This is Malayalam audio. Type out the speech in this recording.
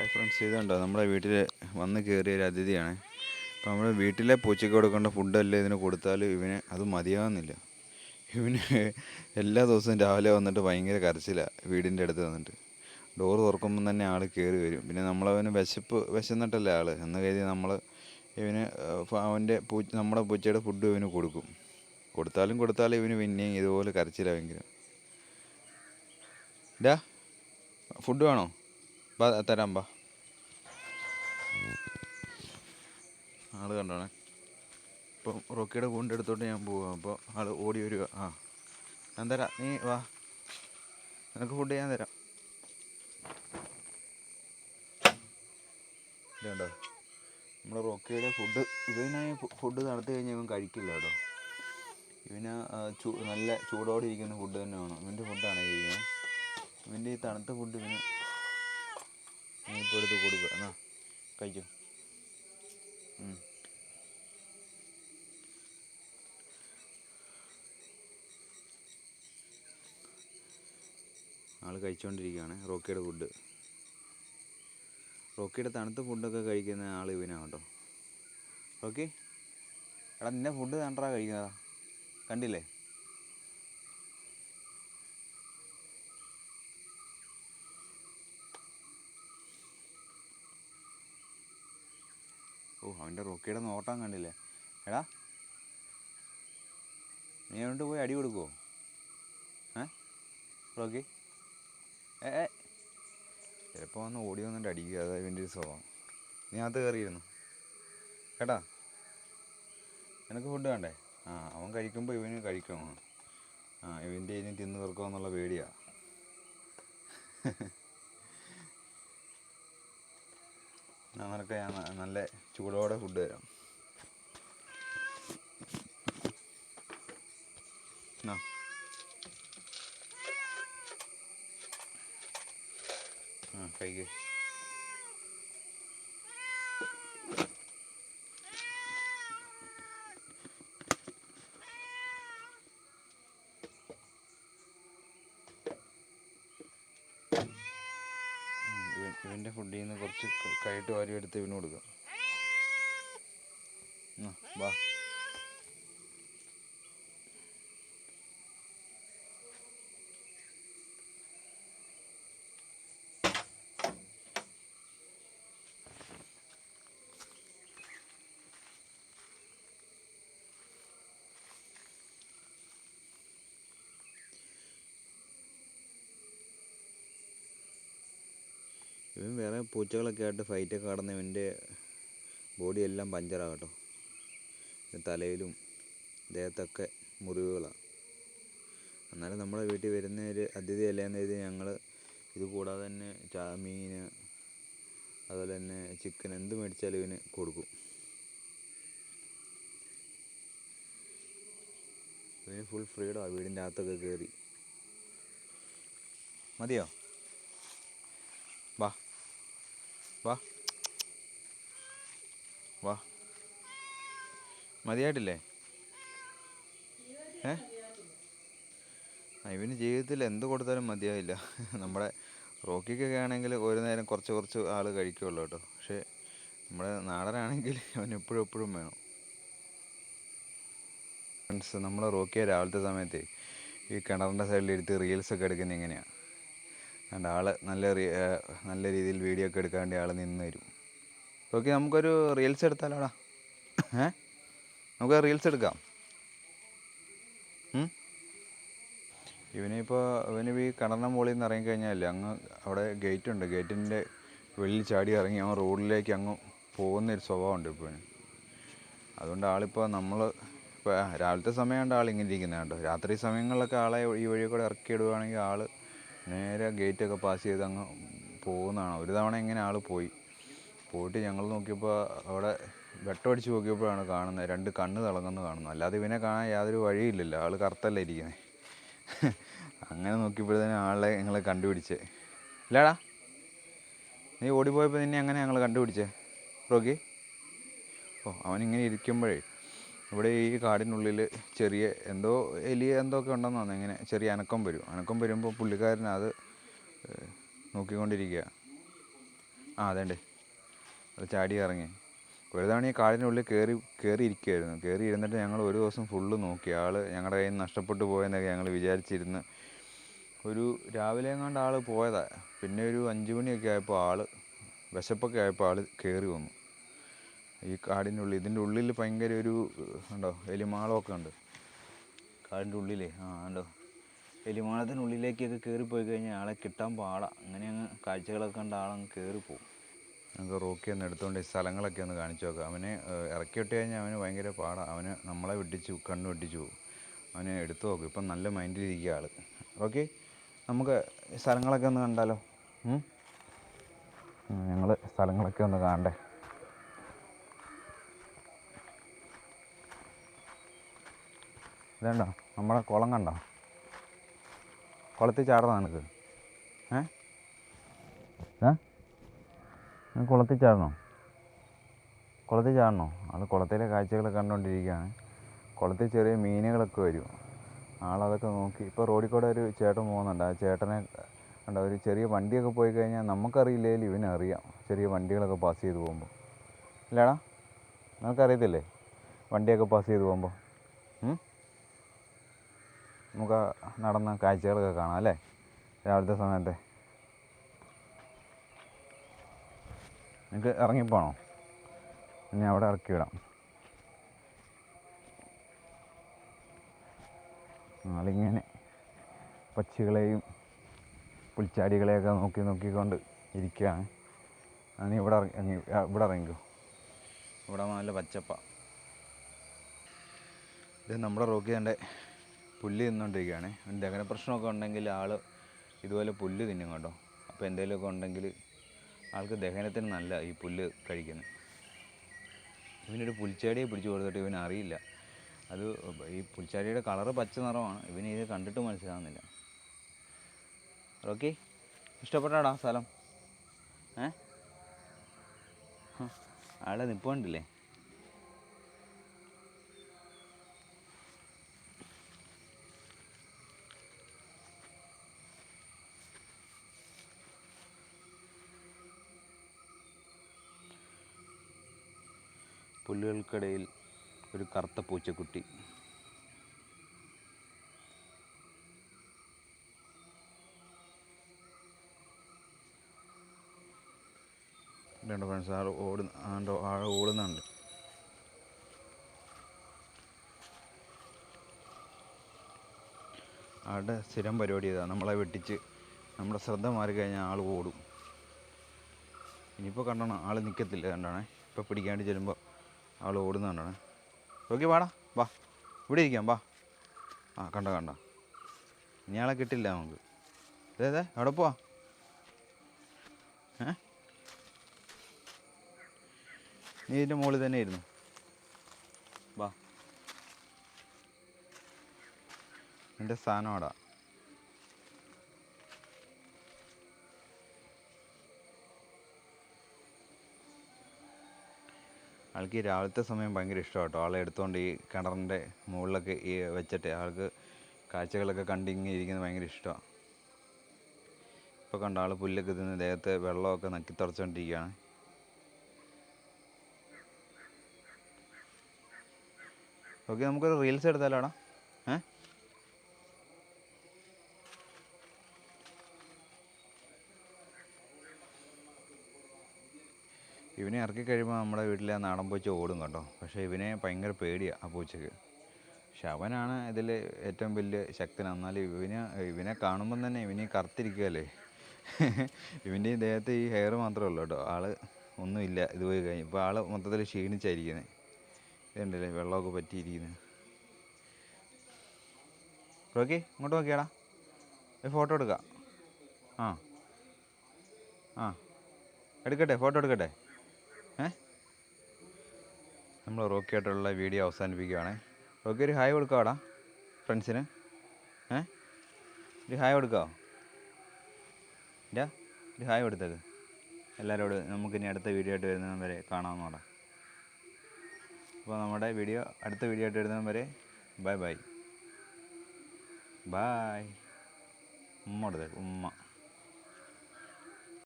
ഹായ് ഫ്രണ്ട്സ്, ഇതുണ്ടോ നമ്മുടെ വീട്ടിൽ വന്ന് കയറിയ ഒരു അതിഥിയാണ്. അപ്പോൾ നമ്മുടെ വീട്ടിലെ പൂച്ചയ്ക്ക് കൊടുക്കേണ്ട ഫുഡല്ലേ ഇതിന് കൊടുത്താൽ ഇവന് അത് മതിയാകുന്നില്ല. ഇവന് എല്ലാ ദിവസവും രാവിലെ വന്നിട്ട് ഭയങ്കര കരച്ചിലാണ്. വീടിൻ്റെ അടുത്ത് വന്നിട്ട് ഡോറ് തുറക്കുമ്പം തന്നെ ആൾ കയറി വരും. പിന്നെ നമ്മളവന് വിശന്നിട്ടല്ലേ ആൾ എന്ന് കരുതി നമ്മൾ ഇവന് നമ്മുടെ പൂച്ചയുടെ ഫുഡ് ഇവന് കൊടുക്കും. കൊടുത്താലും ഇവന് പിന്നെയും ഇതുപോലെ കരച്ചിലാണ് ഭയങ്കര. ഡാ, ഫുഡ് വേണോ? തരാം ബാ. ആൾ കണ്ടോണേ. ഇപ്പം റോക്കിയുടെ കൂടിൻ്റെ അടുത്തോട്ട് ഞാൻ പോവാം. അപ്പോൾ ആൾ ഓടി വരിക. ഞാൻ തരാം, നീ വാ, നിനക്ക് ഫുഡ് ഞാൻ തരാം. ഇതുണ്ടോ നമ്മുടെ റോക്കിയുടെ ഫുഡ്. ഇവനായി ഫുഡ് നടത്തി കഴിഞ്ഞാൽ ഇവൻ കഴിക്കില്ല കേട്ടോ. ഇവന് നല്ല ചൂടോടെ ഇരിക്കുന്ന ഫുഡ് തന്നെ വേണം. ഇവൻ്റെ ഫുഡാണ് കഴിക്കുന്നത്. ഇവൻ്റെ ഈ തണുത്ത ഫുഡ് ഇവന് ഇപ്പോൾ എടുത്ത് കൊടുക്കുക. എന്നാ കഴിക്കും. ആൾ കഴിച്ചുകൊണ്ടിരിക്കുകയാണ് റോക്കിയുടെ ഫുഡ്. റോക്കിയുടെ തണുത്ത ഫുഡൊക്കെ കഴിക്കുന്ന ആൾ ഇവനാണ് കേട്ടോ. റോക്കി, എടാ നിന്നെ ഫുഡ് കണ്ടാ കഴിക്കുന്നതാ, കണ്ടില്ലേ? അവൻ്റെ റോക്കിയുടെ നോട്ടം കണ്ടില്ലേ? എടാ, നീ അതുകൊണ്ട് പോയി അടി കൊടുക്കുമോ? റോക്കി, ചിലപ്പോൾ വന്ന് ഓടി വന്നിട്ട് അടിക്കുക. അതാ ഇവൻ്റെ ഒരു സ്വഭാവം. നീ അകത്ത് കയറിയിരുന്നു കേട്ടാ. നിനക്ക് ഫുഡ് വേണ്ടേ? അവൻ കഴിക്കുമ്പോൾ ഇവന് കഴിക്കണം. ഇവൻ്റെ ഇനി തിന്ന് തീർക്കുമോ എന്നുള്ള പേടിയാണ്. നിനക്ക് ഞാൻ നല്ല ചൂടോടെ ഫുഡ് തരാം. കഴിക്ക്. ഇവൻ്റെ ഫുഡിൽ നിന്ന് കുറച്ച് കൈയിട്ട് വാരി എടുത്ത് ഇവന് കൊടുക്കാം. വാ. ഇവൻ വേറെ പൂച്ചകളൊക്കെ ആയിട്ട് ഫൈറ്റൊക്കെ കടന്ന് ഇവൻ്റെ ബോഡിയെല്ലാം പഞ്ചറാകട്ടോ. തലയിലും ദേഹത്തൊക്കെ മുറിവുകളാണ്. എന്നാലും നമ്മുടെ വീട്ടിൽ വരുന്ന ഒരു അതിഥിയല്ലേന്ന് കരുതി ഞങ്ങൾ ഇത് കൂടാതെ തന്നെ മീൻ, അതുപോലെ തന്നെ ചിക്കൻ, എന്ത് മേടിച്ചാലും ഇവന് കൊടുക്കും. ഇവന് ഫുൾ ഫ്രീഡമാണ് വീടിൻ്റെ അകത്തൊക്കെ കയറി. മതിയോ? വാ വാ വാ. മതിയായിട്ടില്ലേ? ഇവന് ജീവിതത്തിൽ എന്ത് കൊടുത്താലും മതിയാവില്ല. നമ്മുടെ റോക്കിക്കൊക്കെ ആണെങ്കിൽ ഒരു നേരം കുറച്ച് ആൾ കഴിക്കുള്ളൂ കേട്ടോ. പക്ഷേ നമ്മുടെ നാടനാണെങ്കിൽ അവൻ എപ്പോഴും വേണം. ഫ്രണ്ട്സ്, നമ്മളെ റോക്കിയെ രാവിലത്തെ സമയത്ത് ഈ കിണറിൻ്റെ സൈഡിലിരുത്തി റീൽസൊക്കെ എടുക്കുന്നത് ഇങ്ങനെയാണ്. അതുകൊണ്ട് ആൾ നല്ല രീതിയിൽ വീഡിയോ ഒക്കെ എടുക്കാൻ വേണ്ടി ആൾ നിന്ന് തരും. ഓക്കെ, നമുക്കൊരു റീൽസ് എടുത്താലോടാ. നമുക്ക് റീൽസ് എടുക്കാം. ഇവന് ഈ കിണറിൻ്റെ മുകളിൽ നിന്ന് ഇറങ്ങിക്കഴിഞ്ഞാൽ അങ്ങ് അവിടെ ഗേറ്റുണ്ട്. ഗേറ്റിൻ്റെ വെളിയിൽ ചാടി ഇറങ്ങി അവൻ റോഡിലേക്ക് അങ്ങ് പോകുന്നൊരു സ്വഭാവമുണ്ട് ഇപ്പോൾ ഇവന്. അതുകൊണ്ട് ആളിപ്പോൾ ഇപ്പോൾ രാവിലത്തെ സമയമുണ്ട് ആളിങ്ങനെ ഇരിക്കുന്നത് കേട്ടോ. രാത്രി സമയങ്ങളിലൊക്കെ ആളെ ഈ വഴി കൂടെ ഇറക്കി ഇടുകയാണെങ്കിൽ ആൾ നേരെ ഗേറ്റൊക്കെ പാസ് ചെയ്ത് അങ്ങ് പോകുന്നതാണ്. ഒരു തവണ ഇങ്ങനെ ആൾ പോയിട്ട് ഞങ്ങൾ നോക്കിയപ്പോൾ അവിടെ വെട്ടമടിച്ച് നോക്കിയപ്പോഴാണ് കാണുന്നത് 2 കണ്ണ് തിളങ്ങുന്നത് കാണുന്നു. അല്ലാതെ ഇവനെ കാണാൻ യാതൊരു വഴിയില്ലല്ലോ, ആൾ കറുത്തല്ലേ ഇരിക്കുന്നത്. അങ്ങനെ നോക്കിയപ്പോഴത്തേനും ആളെ ഞങ്ങൾ കണ്ടുപിടിച്ചേ. ഇല്ലാടാ, നീ ഓടിപ്പോയപ്പോൾ നിന്നെ അങ്ങനെ ഞങ്ങൾ കണ്ടുപിടിച്ചേ റോക്കി. അവനിങ്ങനെ ഇരിക്കുമ്പോഴേ ഇവിടെ ഈ കാടിനുള്ളിൽ ചെറിയ എന്തോ ഒക്കെ ഉണ്ടെന്ന് തോന്നുന്നു. ഇങ്ങനെ ചെറിയ അനക്കം വരുമ്പോൾ പുള്ളിക്കാരൻ അത് നോക്കിക്കൊണ്ടിരിക്കുക. ആ അതേണ്ടേ അത് ചാടി ഇറങ്ങി. ഒരു തവണ ഈ കാടിനുള്ളിൽ കയറിയിരിക്കുകയായിരുന്നു. കയറി ഇരുന്നിട്ട് ഞങ്ങൾ ഒരു ദിവസം ഫുള്ള് നോക്കി. ആൾ ഞങ്ങളുടെ കയ്യിൽ നിന്ന് നഷ്ടപ്പെട്ടു പോയെന്നൊക്കെ ഞങ്ങൾ വിചാരിച്ചിരുന്ന്. ഒരു രാവിലെ എങ്ങാണ്ട് ആൾ പോയതാണ്. പിന്നെ ഒരു 5 മണിയൊക്കെ ആയപ്പോൾ വിശപ്പൊക്കെ ആയപ്പോൾ ആൾ കയറി വന്നു ഈ കാടിൻ്റെ ഉള്ളിൽ. ഇതിൻ്റെ ഉള്ളിൽ ഭയങ്കര ഒരു ഉണ്ടോ എലിമാളമൊക്കെ ഉണ്ട് കാടിൻ്റെ ഉള്ളിലേ. ഉണ്ടോ എലിമാളത്തിനുള്ളിലേക്കൊക്കെ കയറിപ്പോയി കഴിഞ്ഞാൽ ആളെ കിട്ടാൻ പാടാണ്. അങ്ങനെ അങ്ങ് കാഴ്ചകളൊക്കെ കണ്ട ആളങ്ങ് കയറിപ്പോവും. നമുക്ക് റോക്കി ഒന്ന് എടുത്തുകൊണ്ട് ഈ സ്ഥലങ്ങളൊക്കെ ഒന്ന് കാണിച്ചു നോക്കാം. അവനെ ഇറക്കി വിട്ട് കഴിഞ്ഞാൽ അവന് ഭയങ്കര പാടാണ്. അവന് നമ്മളെ കണ്ണ് വെട്ടിച്ചു പോകും. അവനെ എടുത്തു നോക്കും. ഇപ്പം നല്ല മൈൻഡിലിരിക്കുക ആൾ. ഓക്കെ, നമുക്ക് സ്ഥലങ്ങളൊക്കെ ഒന്ന് കണ്ടാലോ? ഞങ്ങൾ സ്ഥലങ്ങളൊക്കെ ഒന്ന് കാണണ്ടേ. ഇതേണ്ടോ നമ്മളെ കുളം കണ്ടോ? കുളത്തിൽ ചാടണം നിനക്ക്? കുളത്തിൽ ചാടണോ? അത് കുളത്തിലെ കാഴ്ചകളൊക്കെ കണ്ടുകൊണ്ടിരിക്കുകയാണ്. കുളത്തിൽ ചെറിയ മീനുകളൊക്കെ വരും. ആളതൊക്കെ നോക്കി. ഇപ്പോൾ റോഡിൽ കൂടെ ഒരു ചേട്ടൻ പോകുന്നുണ്ട്. ആ ചേട്ടനെ കണ്ടോ, ഒരു ചെറിയ വണ്ടിയൊക്കെ പോയി കഴിഞ്ഞാൽ നമുക്കറിയില്ലെങ്കിലും ഇവനറിയാം. ചെറിയ വണ്ടികളൊക്കെ പാസ് ചെയ്ത് പോകുമ്പോൾ. ഇല്ലടാ, നമുക്കറിയത്തില്ലേ വണ്ടിയൊക്കെ പാസ് ചെയ്ത് പോകുമ്പോൾ? നമുക്ക് നടന്ന കാഴ്ചകളൊക്കെ കാണാം അല്ലേ രാവിലത്തെ സമയത്തെ? എനിക്ക് ഇറങ്ങിപ്പോണോ? ഇനി അവിടെ ഇറക്കി വിടാം. ആളിങ്ങനെ പക്ഷികളെയും പുൽച്ചാടികളെയൊക്കെ നോക്കിക്കൊണ്ട് ഇരിക്കുകയാണ്. നീ ഇവിടെ ഇറങ്ങിക്കോ. ഇവിടെ നല്ല പച്ചപ്പാണ്. ഇത് നമ്മുടെ റോക്കി കണ്ടേ പുല്ല് തിന്നുകൊണ്ടിരിക്കുകയാണ്. ദഹന പ്രശ്നമൊക്കെ ഉണ്ടെങ്കിൽ ആൾ ഇതുപോലെ പുല്ല് തിന്നും കേട്ടോ. അപ്പോൾ എന്തെങ്കിലുമൊക്കെ ഉണ്ടെങ്കിൽ ആൾക്ക് ദഹനത്തിന് നല്ല ഈ പുല്ല് കഴിക്കുന്നത്. ഇവനൊരു പുൽച്ചാടിയെ പിടിച്ചു കൊടുത്തിട്ട് ഇവനറിയില്ല. അത് ഈ പുൽച്ചാടിയുടെ കളറ് പച്ച നിറമാണ്. ഇവന് ഇത് കണ്ടിട്ട് മനസ്സിലാവുന്നില്ല. ഓക്കെ, ഇഷ്ടപ്പെട്ടാടാ സ്ഥലം? ആളെ നിൽപ്പുണ്ടില്ലേ? പുല്ലുകൾക്കിടയിൽ ഒരു കറുത്ത പൂച്ചക്കുട്ടി. രണ്ട് ഫ്രണ്ട്സ് ആൾ ഓടുന്നുണ്ട്. ആളുടെ സ്ഥിരം പരിപാടി ഇതാണ്. നമ്മളെ വെട്ടിച്ച് നമ്മുടെ ശ്രദ്ധ മാറിക്കഴിഞ്ഞാൽ ആൾ ഓടും. ഇനിയിപ്പോൾ കണ്ടോണം ആൾ നിൽക്കത്തില്ല. കണ്ടാണേ ഇപ്പോൾ പിടിക്കാണ്ട് ചെല്ലുമ്പോൾ ആൾ ഓടുന്നുണ്ടാണ്. ഓക്കെ, വാടാ, വാ, ഇവിടെ ഇരിക്കാം, വാ. കണ്ട ഇനി ആളെ കിട്ടില്ല നമുക്ക്. അതെ അവിടെ പോവാ. നീ ഇതിൻ്റെ മുകളിൽ തന്നെ ഇരുന്നു. വാ, എൻ്റെ സ്ഥാനം അവിടെ. ആൾക്ക് ഈ രാവിലത്തെ സമയം ഭയങ്കര ഇഷ്ടമാണ് കേട്ടോ. ആളെ എടുത്തുകൊണ്ട് ഈ കിണറിൻ്റെ മുകളിലൊക്കെ ഈ വെച്ചിട്ട് ആൾക്ക് കാഴ്ചകളൊക്കെ കണ്ടിങ്ങനെ ഇരിക്കുന്നത് ഭയങ്കര ഇഷ്ടമാണ്. ഇപ്പോൾ കണ്ട ആൾ പുല്ലൊക്കെ തിന്ന് ദേഹത്ത് വെള്ളമൊക്കെ നക്കി തുറച്ചുകൊണ്ടിരിക്കുകയാണ്. ഓക്കെ, നമുക്കൊരു റീൽസ് എടുത്താലോടാ. ഇവനെ ഇറക്കി കഴിയുമ്പോൾ നമ്മുടെ വീട്ടിലെ നാടൻ പൂച്ച ഓടും കേട്ടോ. പക്ഷേ ഇവനെ ഭയങ്കര പേടിയാണ് ആ പൂച്ചയ്ക്ക്. പക്ഷെ അവനാണ് ഇതിൽ ഏറ്റവും വലിയ ശക്തൻ. എന്നാലും ഇവനെ കാണുമ്പം തന്നെ ഇവന് കറുത്തിരിക്കുകയല്ലേ. ഇവൻ്റെ ഈ ദേഹത്ത് ഈ ഹെയർ മാത്രമേ ഉള്ളൂ കേട്ടോ. ആൾ ഒന്നുമില്ല. ഇത് പോയി കഴിഞ്ഞു ഇപ്പോൾ ആൾ മൊത്തത്തിൽ ക്ഷീണിച്ചായിരിക്കുന്നത്. ഇതുണ്ടല്ലേ വെള്ളമൊക്കെ പറ്റിയിരിക്കുന്നത്. ഓക്കെ, ഇങ്ങോട്ട് നോക്കിയാടാ, ഫോട്ടോ എടുക്കാം. എടുക്കട്ടെ, ഫോട്ടോ എടുക്കട്ടെ. നമ്മൾ റോക്കിയായിട്ടുള്ള വീഡിയോ അവസാനിപ്പിക്കുകയാണ്. റോക്കി ഒരു ഹായ് കൊടുക്കാവാടാ ഫ്രണ്ട്സിന്. ഒരു ഹായ് കൊടുക്കാവോ? ഒരു ഹായ് കൊടുത്തത് എല്ലാവരോടും. നമുക്കിനി അടുത്ത വീഡിയോ ആയിട്ട് വരുന്നതും വരെ കാണാവുന്നതാണ്. അപ്പോൾ നമ്മുടെ അടുത്ത വീഡിയോ ആയിട്ട് വരുന്നതും വരെ ബൈ. ഉമ്മ കൊടുത്തേ, ഉമ്മ.